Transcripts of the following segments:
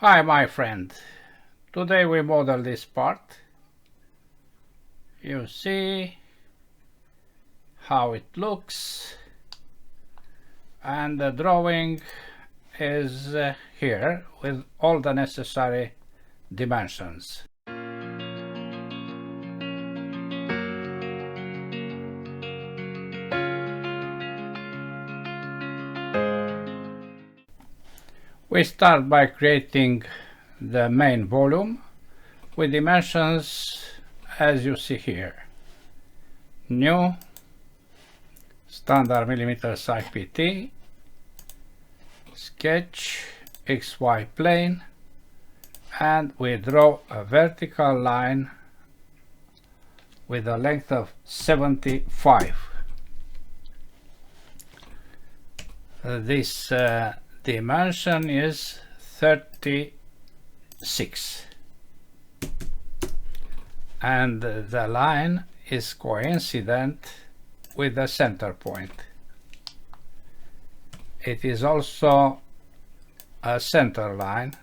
Hi my friend, today we model this part. You see how it looks, and the drawing is here with all the necessary dimensions. We start by creating the main volume with dimensions as you see here. New, standard millimeters IPT, sketch, XY plane, and we draw a vertical line with a length of 75. This dimension is 36, and the line is coincident with the center point. It is also a center line.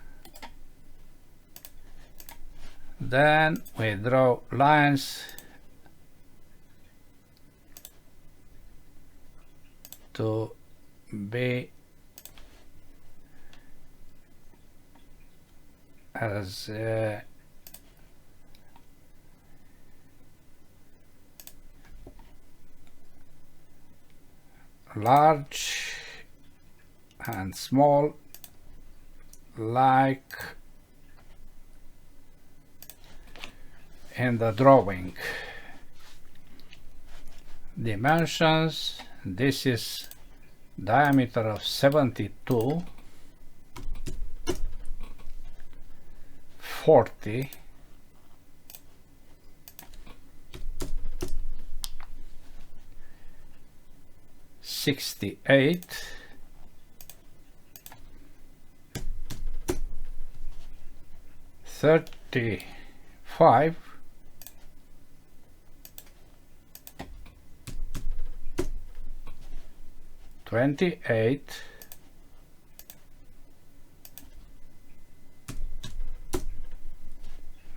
Then we draw lines to be as large and small like in the drawing. Dimensions: this is diameter of 72, 40, 68, 35, 28,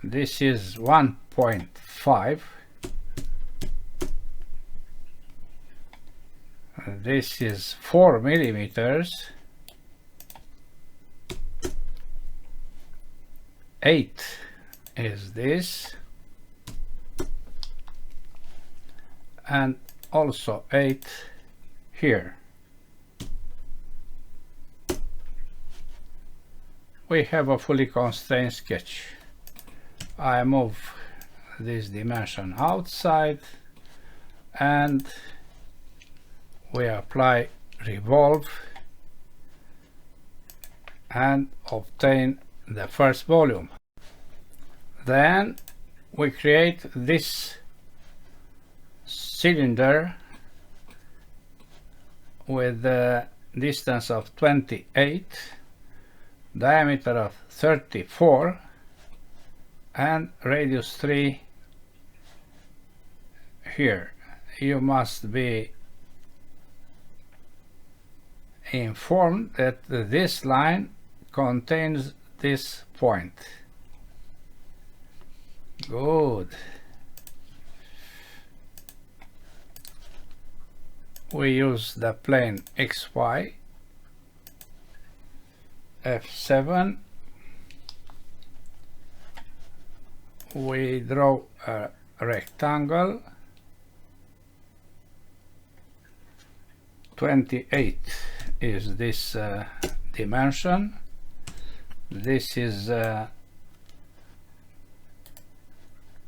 1.5. This is 4 millimeters. 8 is this, and also 8 here. We have a fully constrained sketch. I move this dimension outside and we apply revolve and obtain the first volume. Then we create this cylinder with the distance of 28, diameter of 34, and radius 3 here. You must be informed that this line contains this point. Good. We use the plane XY, F7. We draw a rectangle. 28 is this dimension. This is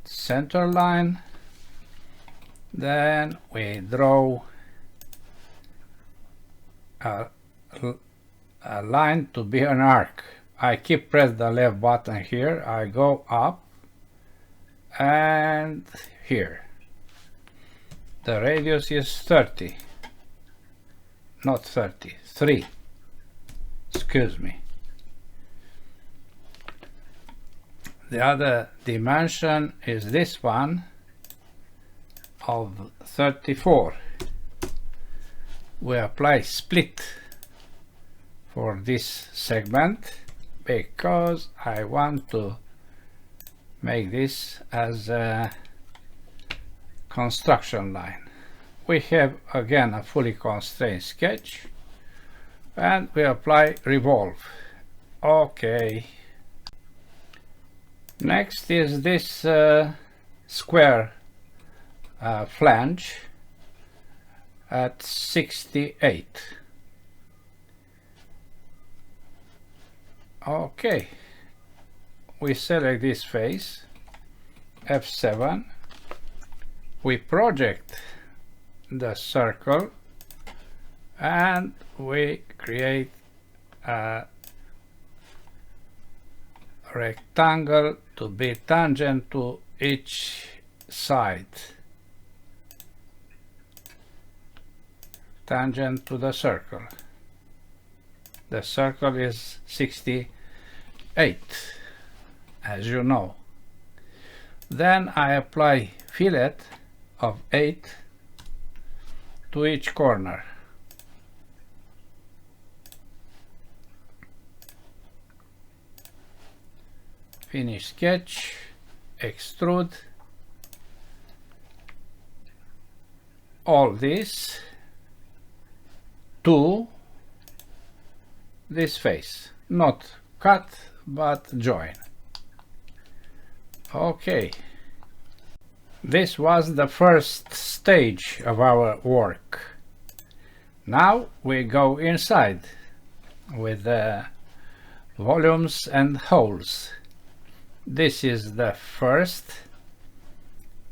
center line. Then we draw a line to be an arc. I keep press the left button here. I go up and here. The radius is 30. Not 30, 3. Excuse me. The other dimension is this one of 34. We apply split for this segment because I want to make this as a construction line. We have again a fully constrained sketch, and we apply revolve. Okay. Next is this square flange at 68. Okay, we select this face, F7, we project the circle, and we create a rectangle to be tangent to each side, tangent to the circle. The circle is 68, as you know. Then I apply fillet of 8 to each corner. Finish sketch, extrude all this to this face, not cut but join. Okay, this was the first stage of our work. Now we go inside with the volumes and holes. This is the first.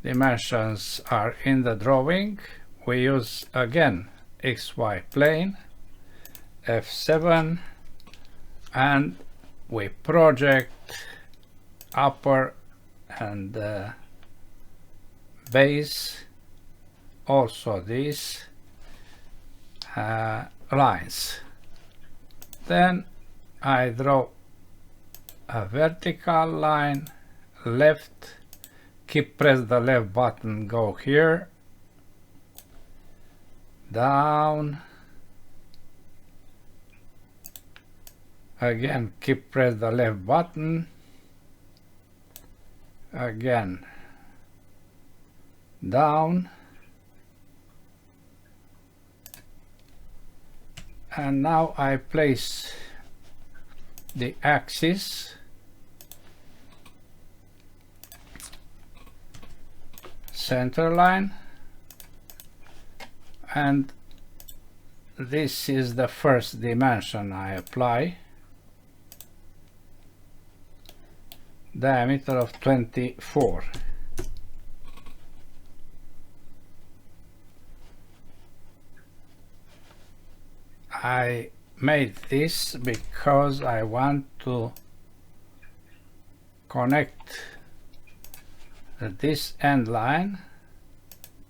Dimensions are in the drawing. We use again XY plane, F7, and we project upper and base, also these lines. Then I draw a vertical line, left, press the left button, go here, down, again press the left button, again down, and now I place the axis center line, and this is the first dimension I apply, diameter of 24. I made this because I want to connect this end line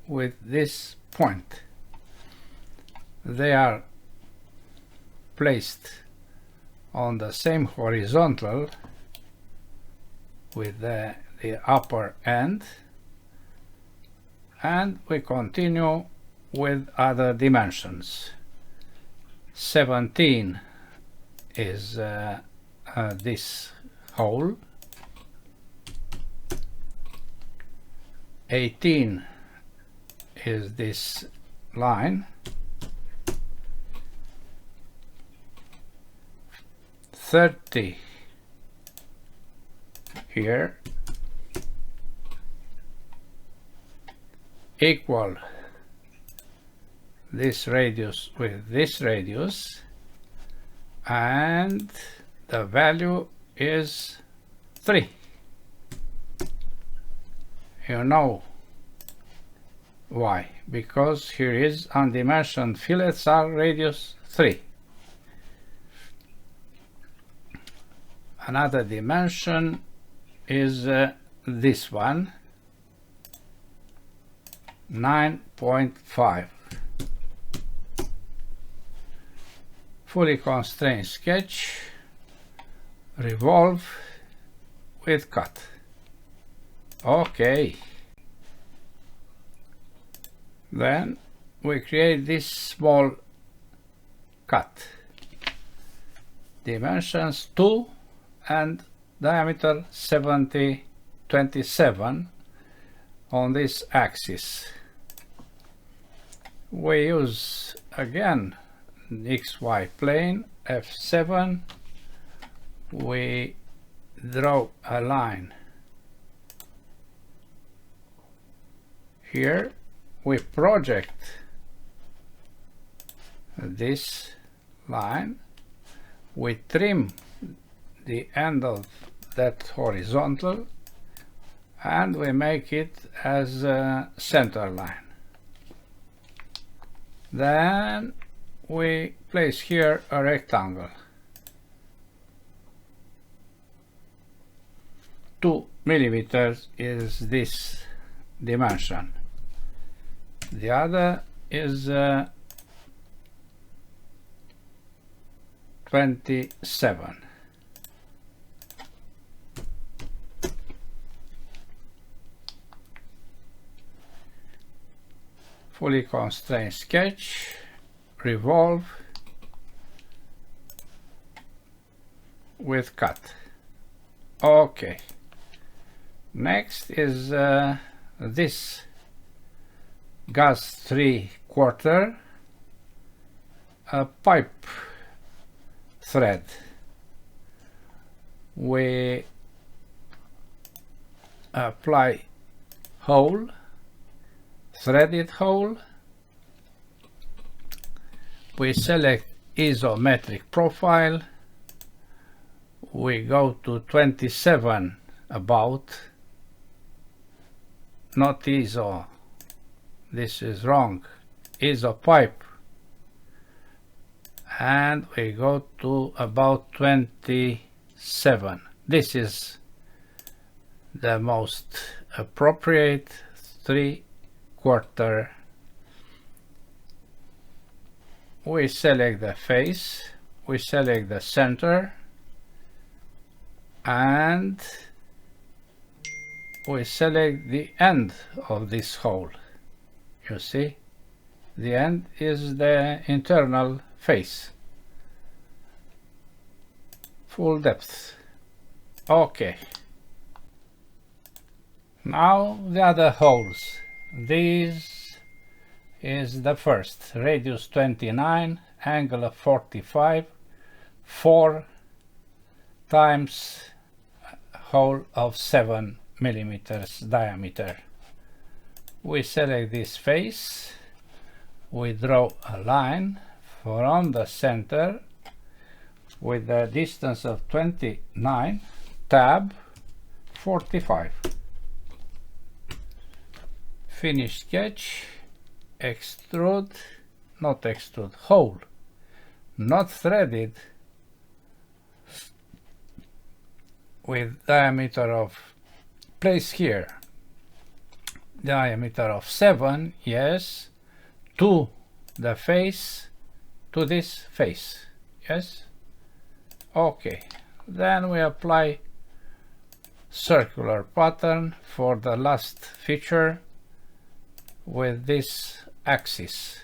with this point. They are placed on the same horizontal with the upper end, and we continue with other dimensions. 17 is this hole, 18 is this line, 30 here, equal this radius with this radius, and the value is 3. You know why? Because here is undimensioned fillets are radius 3. Another dimension is this one, 9.5. Fully constrained sketch, revolve with cut. Okay. Then we create this small cut. Dimensions 2 and diameter 27 on this axis. We use again XY plane, F7, we draw a line here, we project this line, we trim the end of that horizontal and we make it as a center line. Then we place here a rectangle. 2 millimeters is this dimension. The other is 27. Fully constrained sketch, revolve with cut. Okay. Next is this gas 3/4 pipe thread. We apply hole, threaded hole. We select isometric profile. We go to 27 about, not ISO, this is wrong, ISO pipe, and we go to about 27. This is the most appropriate 3/4. We select the face, we select the center, and we select the end of this hole. You see, the end is the internal face, full depth. Okay. Now the other holes. This is the first, radius 29, angle of 45, 4 times hole of 7 millimeters diameter. We select this face, we draw a line from the center with a distance of 29, tab 45. Finish sketch, extrude, not extrude, hole, not threaded, with diameter of, place here, diameter of 7, yes, to the face, to this face, yes, okay. Then we apply circular pattern for the last feature with this axis,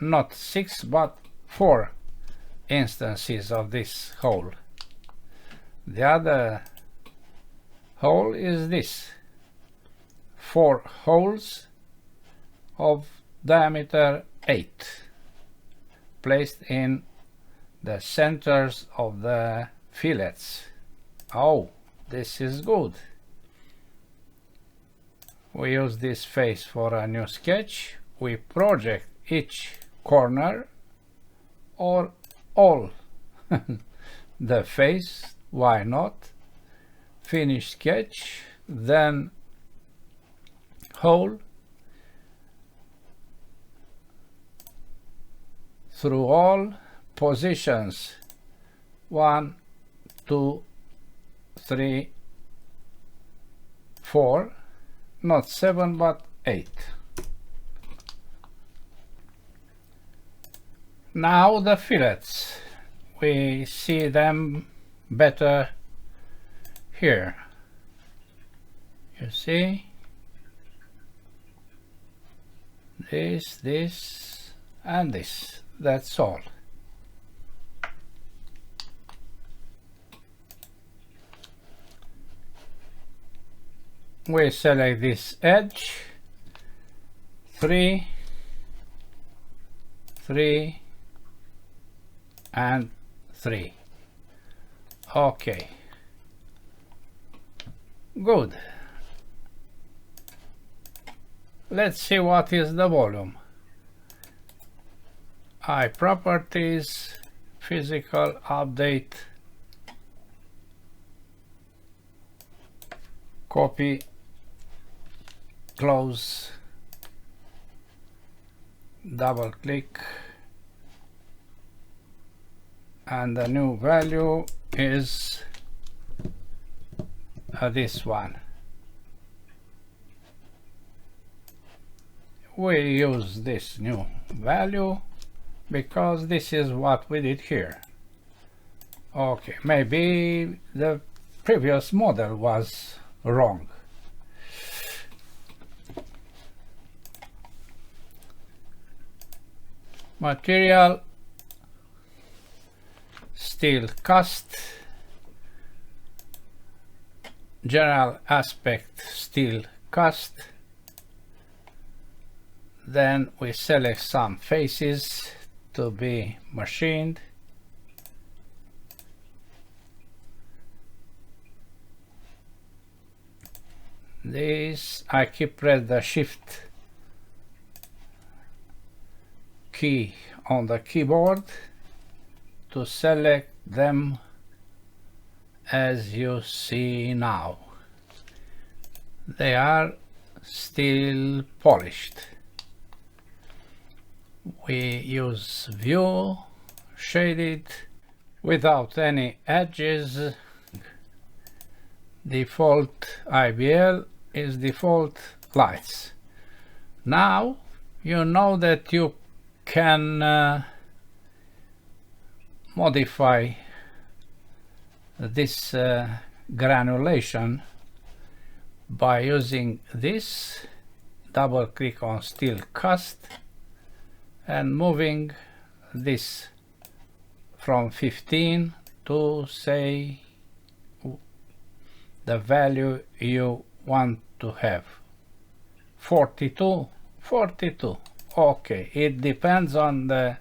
not 6 but 4 instances of this hole. The other hole is this, 4 holes of diameter 8 placed in the centers of the fillets. Oh, this is good. We use this face for a new sketch. We project each corner or all the face, why not? Finish sketch, then hole through all positions, 1, 2, 3, 4, not 7 but 8. Now the fillets, we see them better here. You see, this and this, that's all. we select this edge, 3, 3, and 3. Okay, good. Let's see what is the volume. Properties, physical update, copy, close, double click, and the new value is this one. We use this new value because this is what we did here. Okay, maybe the previous model was wrong. Material, steel cast, general aspect steel cast. Then we select some faces to be machined. This I press the shift key on the keyboard to select them as you see now. They are still polished. We use view, shaded, without any edges. Default IBL is default lights. Now you know that you can modify this granulation by using this, double click on steel cast and moving this from 15 to, say, the value you want to have, 42. Okay, it depends on the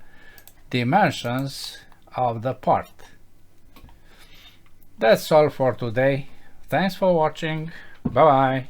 dimensions of the part. That's all for today. Thanks for watching. Bye bye.